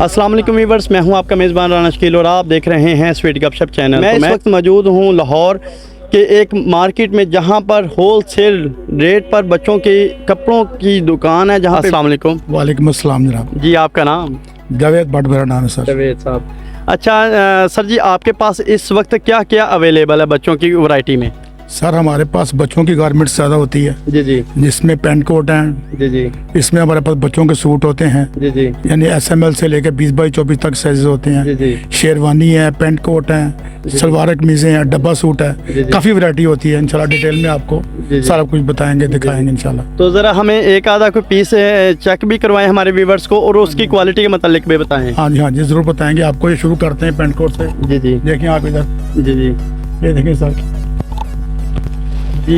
अस्सलाम वालेकुम व्यूअर्स, मैं हूं आपका मेज़बान राना शकील और आप देख रहे हैं स्वीट गपशप चैनल। मैं इस वक्त मौजूद हूं लाहौर के एक मार्केट में जहां पर होल सेल रेट पर बच्चों के कपड़ों की दुकान है। जहां अस्सलाम वालेकुम। वालेकुम अस्सलाम जनाब। जी, आपका नाम? जावेद भट्ट मेरा नाम है सर। जावेद साहब। अच्छा सर जी, आपके पास इस वक्त क्या क्या अवेलेबल है बच्चों की वैरायटी में? सर हमारे पास बच्चों की गारमेंट्स ज़्यादा होती है जी जी जिसमें पेंट कोट हैं। जी जी इसमें हमारे पास बच्चों के सूट होते हैं, जी जी यानी SML से लेकर 20 बाई 24 तक साइज होते जी हैं। जी शेरवानी है, पेंट कोट है, सलवार कमीज़ें हैं, डब्बा सूट है, काफ़ी वैरायटी होती है। इंशाल्लाह डिटेल में आपको सारा कुछ बताएंगे, दिखाएंगे इंशाल्लाह। तो ज़रा हमें एक आधा कोई पीस चेक भी करवाएं हमारे व्यूवर्स को और उसकी क्वालिटी के मतलब भी बताएं। हाँ जी ज़रूर बताएंगे आपको। ये शुरू करते हैं पेंट कोट से। जी जी देखें आप इधर, जी जी ये देखें सर, जी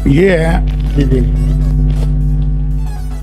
ये है जी जी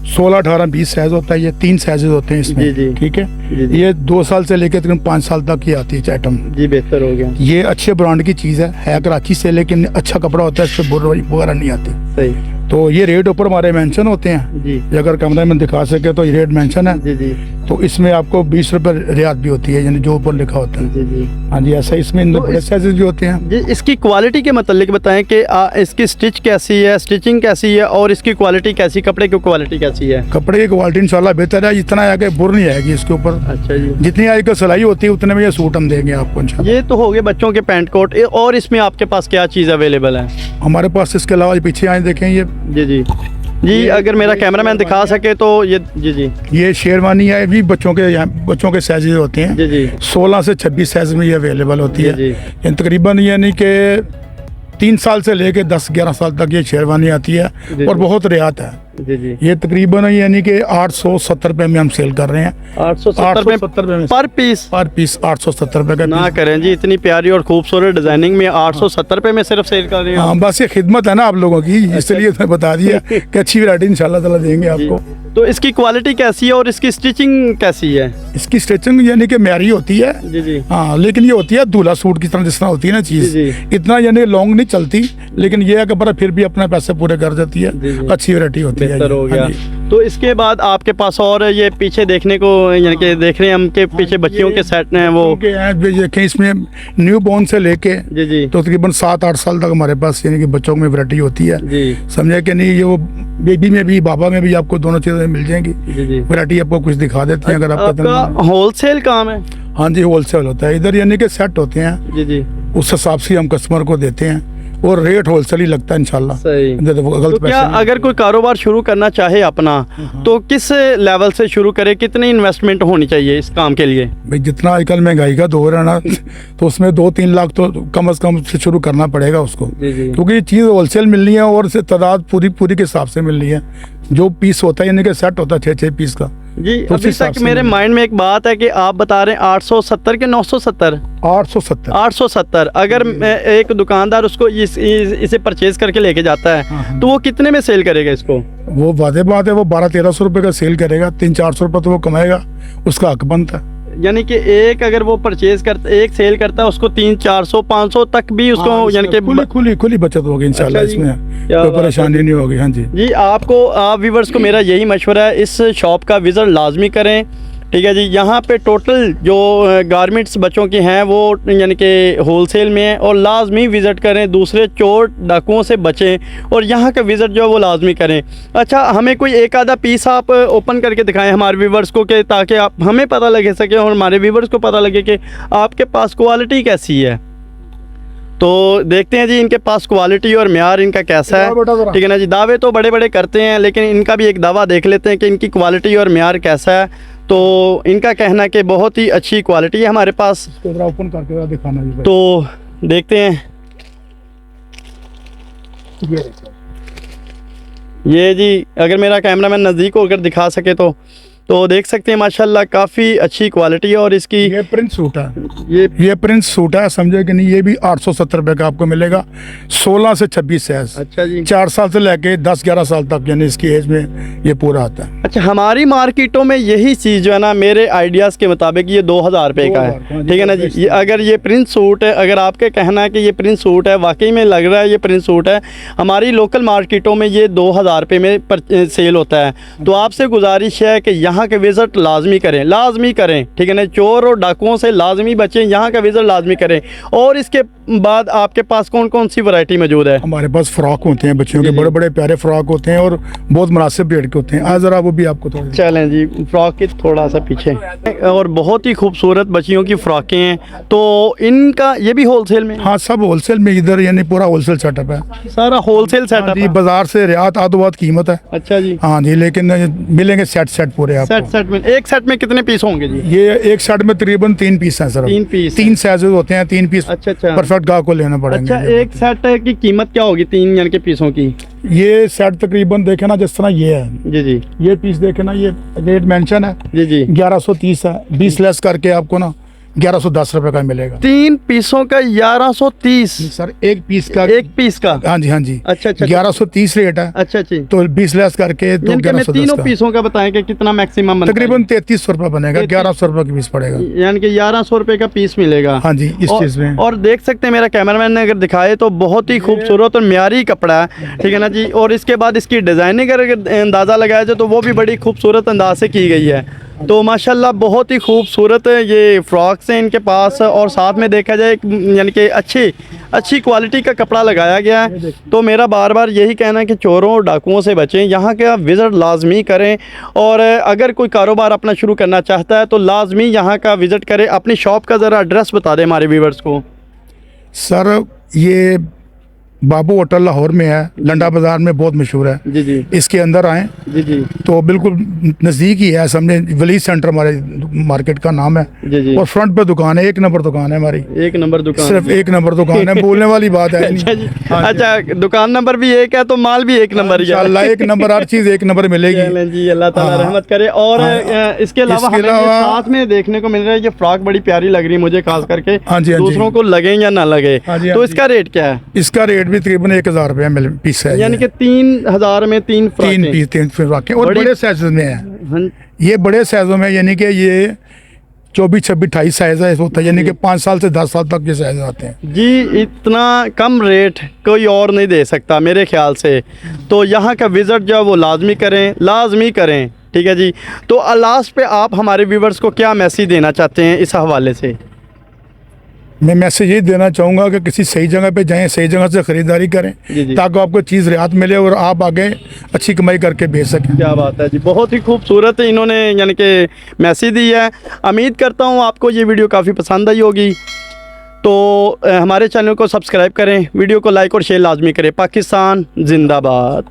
16, 18, 20 साइज होता है। ये 3 साइजेस होते हैं जी, इसमें, जी। ठीक जी, है। जी। ये 2 साल से लेकर तकरीबन 5 साल तक की आती है आइटम। जी, बेहतर हो गया। ये अच्छे ब्रांड की चीज़ है कराची से, लेकिन अच्छा कपड़ा होता है, इस पर बुर वगैरह नहीं आती। सही। तो ये रेट ऊपर हमारे मेंशन होते हैं। जी ये अगर कैमरा में दिखा सके तो ये रेट मेंशन है। जी जी तो इसमें आपको 20 रुपये रियायत भी होती है, यानी जो ऊपर लिखा होता है। जी जी हाँ जी, ऐसा इसमें तो बड़े साइजेस भी होते हैं। जी। इसकी क्वालिटी के मतलब बताएं कि इसकी स्टिच कैसी है, स्टिचिंग कैसी है और इसकी क्वालिटी कैसी, कपड़े की क्वालिटी कैसी है? कपड़े की क्वालिटी इंशाल्लाह बेहतर है, इतना है कि बुर नहीं आएगी इसके ऊपर। अच्छा जी। जितनी आजकल सिलाई होती है उतने में ये सूट हम देंगे आपको इंशाल्लाह। ये तो हो गए बच्चों के पैंट कोट। और इसमें आपके पास क्या चीज़ अवेलेबल है? हमारे पास इसके अलावा पीछे आए देखें, ये जी जी जी, अगर मेरा कैमरामैन दिखा सके तो ये। जी जी ये शेरवानी है, भी बच्चों के साइज होते हैं। जी जी 16 से 26 साइज में ये अवेलेबल होती है। जी, जी। ये तकरीबन यानी कि 3 साल से लेके 10-11 साल तक ये शेरवानी आती है जी, और जी। बहुत रियात है। जी जी ये तकरीबन यानी कि 870 रुपये में हम सेल कर रहे हैं। 870 रुपये में पर पीस। पर पीस 870 रुपये का ना पीस। करें जी, इतनी प्यारी और खूबसूरत डिजाइनिंग में 870 रुपये में सिर्फ सेल कर रहे हैं। हाँ, बस ये खिदमत है ना आप लोगों की, इसलिए मैं बता दिया कि अच्छी वैरायटी इंशाल्लाह ताला देंगे जी। आपको। तो इसकी क्वालिटी कैसी है और इसकी स्टिचिंग कैसी है? इसकी स्टिचिंग यानी कि म्यारी होती है। जी जी हाँ, लेकिन ये होती है दूल्हा सूट की तरह, जिस तरह होती है ना चीज़, जी, इतना यानी लॉन्ग नहीं चलती, लेकिन ये है कि पर फिर भी अपने पैसे पूरे कर देती है। जी, जी। अच्छी वैरायटी होती है। बेहतर हो हाँ गया। जी। तो इसके बाद आपके पास और ये पीछे देखने को, यानी कि देख रहे हैं हम के पीछे बच्चियों के सेट हैं वो। उनके हैं, भी देखें इसमें न्यू बॉर्न से लेके जी जी तो तकरीबन 7-8 साल तक हमारे पास यानी कि बच्चों में वैरायटी होती है। जी समझे कि नहीं, ये वो बेबी में भी बाबा में भी आपको दोनों चीज़ें मिल जाएंगी। जी जी वैरायटी आपको कुछ दिखा देते हैं अगर आपका आपका। होलसेल काम है? हाँ जी, होलसेल होता है इधर, यानी कि सेट होते हैं, जी जी उस हिसाब से हम कस्टमर को देते हैं और रेट होलसेल ही लगता है इंशाल्लाह। सही। गलत तो पैसे क्या नहीं। अगर कोई कारोबार शुरू करना चाहे अपना, तो किस लेवल से शुरू करे? कितनी इन्वेस्टमेंट होनी चाहिए इस काम के लिए? भाई जितना आजकल महंगाई का दौर है ना तो उसमें 2-3 लाख तो कम से कम से शुरू करना पड़ेगा उसको, जी जी क्योंकि ये चीज़ होलसेल मिलनी है और से तादाद पूरी के हिसाब से मिलनी है। जो पीस होता है यानी कि सेट होता है 6-6 पीस का। जी। तो उस अभी हिसाब तक से मेरे मिलेगा। माइंड में एक बात है कि आप बता रहे हैं 870 के 970? 870। 870। अगर एक दुकानदार उसको इसे परचेज करके लेके जाता है हाँ। तो वो कितने में सेल करेगा इसको? वो वादे बात है, वो 1200-1300 रुपये का सेल करेगा, 300-400 रुपये तो वो कमाएगा, उसका हक बनता है। यानी कि एक अगर वो परचेज करता, एक सेल करता है, उसको 300-400-500 तक भी उसको, हाँ, यानी कि खुली बचत होगी इंशाल्लाह। अच्छा जी। इसमें क्या कोई बात है। परेशानी नहीं होगी। हाँ जी जी। आप व्यूवर्स को मेरा यही मशवरा है, इस शॉप का विज़िट लाजमी करें, ठीक है जी। यहाँ पे टोटल जो गारमेंट्स बच्चों की हैं वो यानी कि होलसेल में है, और लाजमी विज़िट करें, दूसरे चोर डाकुओं से बचें और यहाँ का विज़िट जो है वो लाजमी करें। अच्छा, हमें कोई एक आधा पीस आप ओपन करके दिखाएं हमारे व्यूवर्स को, कि ताकि आप हमें पता लगे सके और हमारे व्यूवर्स को पता लगे कि आपके पास क्वालिटी कैसी है। तो देखते हैं जी इनके पास क्वालिटी और म्यार इनका कैसा है, ठीक है ना जी। दावे तो बड़े बड़े करते हैं, लेकिन इनका भी एक दावा देख लेते हैं कि इनकी क्वालिटी और म्यार कैसा है। तो इनका कहना है कि बहुत ही अच्छी क्वालिटी है हमारे पास। ओपन करके दिखाना जी। तो देखते हैं। ये जी, अगर मेरा कैमरामैन नज़दीक होकर दिखा सके तो देख सकते हैं माशाल्लाह काफ़ी अच्छी क्वालिटी है। और इसकी ये प्रिंस सूट है, ये प्रिंस सूट है, समझे कि नहीं। ये भी 870 रुपये का आपको मिलेगा, 16 से 26 साइज। अच्छा जी। 4 साल से लेके 10-11 साल तक यानी इसकी एज में ये पूरा आता है। अच्छा, हमारी मार्केटों में यही चीज़ जो है ना, मेरे आइडियाज़ के मुताबिक ये 2000 रुपये का है, ठीक है ना जी। ये अगर ये प्रिंस सूट है, अगर आपके कहना है कि ये प्रिंस सूट है, वाकई में लग रहा है ये प्रिंस सूट है, हमारी लोकल मार्केटों में ये 2000 रुपये में सेल होता है। तो आपसे गुजारिश है कि यहाँ के विज़िट लाजमी करें, ठीक है ना। चोर और डाकुओं से लाजमी बचें, यहाँ का विज़िट लाजमी करें। और इसके बाद आपके पास कौन कौन सी वैरायटी मौजूद है? हमारे पास फ्रॉक होते हैं बच्चों के, बड़े बड़े प्यारे फ्रॉक होते हैं और बहुत मुनासिब रेट के होते हैं। आज ज़रा वो भी आपको थोड़ा चलें जी, फ्रॉक के थोड़ा सा पीछे, और बहुत ही खूबसूरत बच्चियों की फ्रॉकें हैं। तो इनका ये भी होलसेल में? हाँ, सब होलसेल में, इधर यानी पूरा होलसेल सेटअप है, सारा होलसेल सेटअप जी। है। बाजार से रियात आदोबाद कीमत है। अच्छा जी। हाँ जी, लेकिन मिलेंगे सेट पूरे आपको। सेट में, एक सेट में कितने पीस होंगे जी? ये एक सेट में तकरीबन 3 पीस हैं सर। 3 पीस, 3 साइज होते हैं, 3 पीस। अच्छा अच्छा, परफेक्ट गाहक को लेना पड़ेगा। अच्छा, एक सेट की कीमत क्या होगी 3 यानी के पीसों की? ये सेट तकरीबन देखे ना, जिस तरह ये है, जी जी, ये पीस देखे ना, ये रेट मेंशन है जी जी, 1130 है। 20 लेस करके आपको ना 1110 रुपए का मिलेगा। 3 पीसों का 1130 सर, एक पीस का, एक पीस का? हाँ जी, हाँ जी। अच्छा अच्छा, 1130 रेट है। अच्छा जी। तो 20 लेस करके तो यानी कि मैं 1110 तीनों का। पीसों का बताएं कि कितना मैक्सिमम बनता है? तकरीबन 3300 रुपये बनेगा, 1100 रुपये की पीस पड़ेगा। यानी कि 1100 रुपए का पीस मिलेगा। हाँ जी, इस चीज़ में। और देख सकते हैं, मेरा कैमरामैन ने अगर दिखाए तो बहुत ही खूबसूरत और म्यारी कपड़ा है, ठीक है ना जी। और इसके बाद इसकी डिज़ाइनिंग अगर अंदाज़ा लगाया जाए तो वो भी बड़ी खूबसूरत अंदाज से की गई है। तो माशाल्लाह बहुत ही खूबसूरत ये फ्रॉक्स हैं इनके पास। और साथ में देखा जाए यानी कि अच्छी क्वालिटी का कपड़ा लगाया गया है। तो मेरा बार बार यही कहना है कि चोरों और डाकुओं से बचें, यहाँ का विज़िट लाजमी करें। और अगर कोई कारोबार अपना शुरू करना चाहता है तो लाजमी यहाँ का विज़िट करें। अपनी शॉप का ज़रा एड्रेस बता दें हमारे व्यूवर्स को। सर, ये बाबू होटल लाहौर में है, लंडा बाज़ार में बहुत मशहूर है। जी जी, इसके अंदर आएँ जी जी, तो बिल्कुल नज़दीक ही है, समझे। वली सेंटर हमारे मार्केट का नाम है। जी जी, और फ्रंट पे दुकान है, 1 नंबर दुकान है हमारी। 1 नंबर दुकान? सिर्फ 1 नंबर दुकान है, बोलने वाली बात है। अच्छा जी। हाँ जी। अच्छा, दुकान नंबर भी 1 है तो माल भी 1 नंबर ही है। इंशाल्लाह 1 नंबर, हर चीज़ 1 नंबर मिलेगी। चलें जी, अल्लाह ताला हाँ। रहमत करे। और इसके अलावा इसके हमें ये अलावा- साथ में देखने को मिल रहा है, ये फ्रॉक बड़ी प्यारी लग रही है मुझे खास करके। हाँ जी, हाँ जी। दूसरों को लगे या ना लगे। हाँ जी, तो हाँ इसका रेट क्या है? इसका रेट भी तकरीबन 1000 रुपये पीस है। यानी कि 3000 में 3 3 पीस, 3 फ्रॉकें, और बड़ी- बड़े साइज में है। हाँ, ये बड़े साइजों में, यानी कि ये 24, 26, 28 साइज है होता है, यानी कि 5 साल से 10 साल तक के साइज आते हैं जी। इतना कम रेट कोई और नहीं दे सकता मेरे ख्याल से। तो यहाँ का विज़िट जो है वो लाजमी करें, ठीक है जी। तो लास्ट पे आप हमारे व्यूवर्स को क्या मैसेज देना चाहते हैं इस हवाले से? मैं मैसेज यही देना चाहूँगा कि किसी सही जगह पे जाएं, सही जगह से ख़रीदारी जी, जी। करें, ताकि आपको चीज़ रियात मिले और आप आगे अच्छी कमाई करके भेज सकें। क्या बात है जी, बहुत ही खूबसूरत इन्होंने यानी कि मैसेज दी है। उम्मीद करता हूँ आपको ये वीडियो काफ़ी पसंद आई होगी। तो हमारे चैनल को सब्सक्राइब करें, वीडियो को लाइक और शेयर लाजमी करें। पाकिस्तान जिंदाबाद।